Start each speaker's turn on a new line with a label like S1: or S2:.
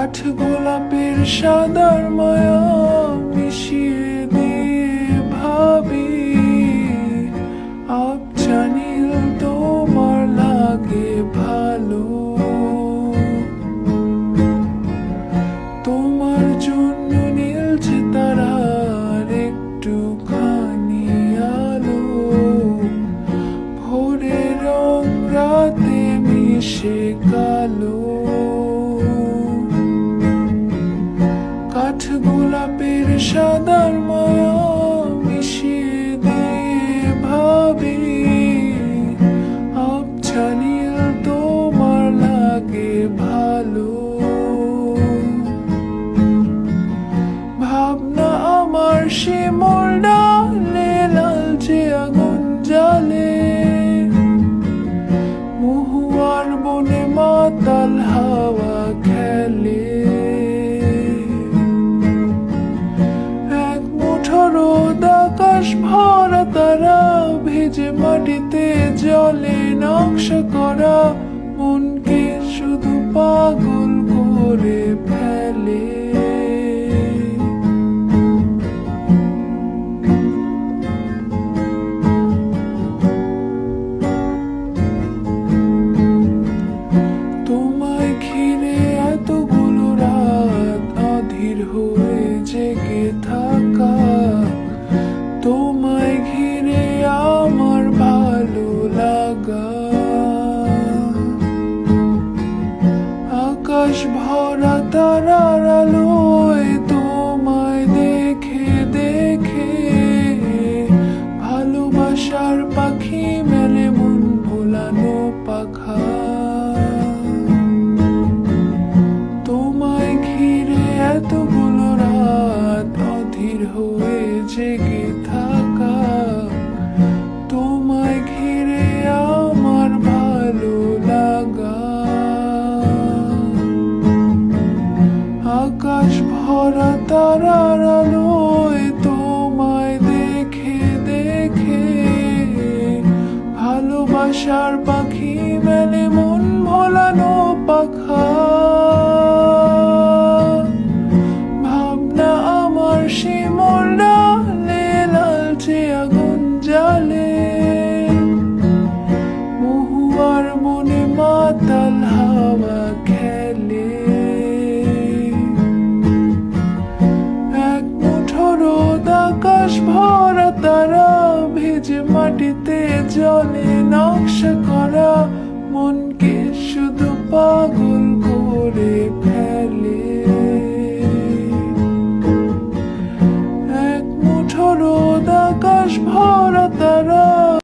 S1: কাঠ গোলাপের সাদার মায়া মিশিয়ে দিয়ে ভাবি আবছা নীল তোমার লাগে ভালো। তোমার জন্য নীলছে তারার একটুখানি আলো, ভোরের রং রাতে মিশে কালো। কাঠ গোলাপের সাদার মায়া মিশিয়ে দিয়ে ভাবি আবছা নীল তোমার লাগে ভালো। ভাবনা আমার শিমুল ডালে লালচে আগুন জ্বালে, মহুয়ার বনে মাতাল হাওয়া খেলে। রোদ আকাশ ভরা তারা ভেজে মাটিতে জলে নকশা করা মনকে শুধু পাগল করে ফেলে। তোমায় ঘিরে এতগুলো রাত অধীর হয়ে জেগে থাকা, তোমায় ঘিরে আমার ভালো লাগা। আকাশ ভরা তারার আলোয় তোমায় দেখে দেখে ভালোবাসার পাখি মেলে মন ভোলানো পাখা। তোমায় ঘিরে এতগুলো রাত অধীর হয়ে জেগে থাকা, তোমায় ঘিরে আমার ভালো লাগা। আকাশ ভরা তারার আলোয় তোমায় দেখে দেখে ভালোবাসার পাখি মেলে মন ভোলানো পাখা। ভাবনা আমার শিমুল ডালে লালচে আগুন জ্বালে, মহুয়ার বনে মাতাল হাওয়া খেলে। এক মুঠো রোদ আকাশ ভরা তারা ভেজে মাটিতে জলে নকশা করা মনকে শুধু পাগল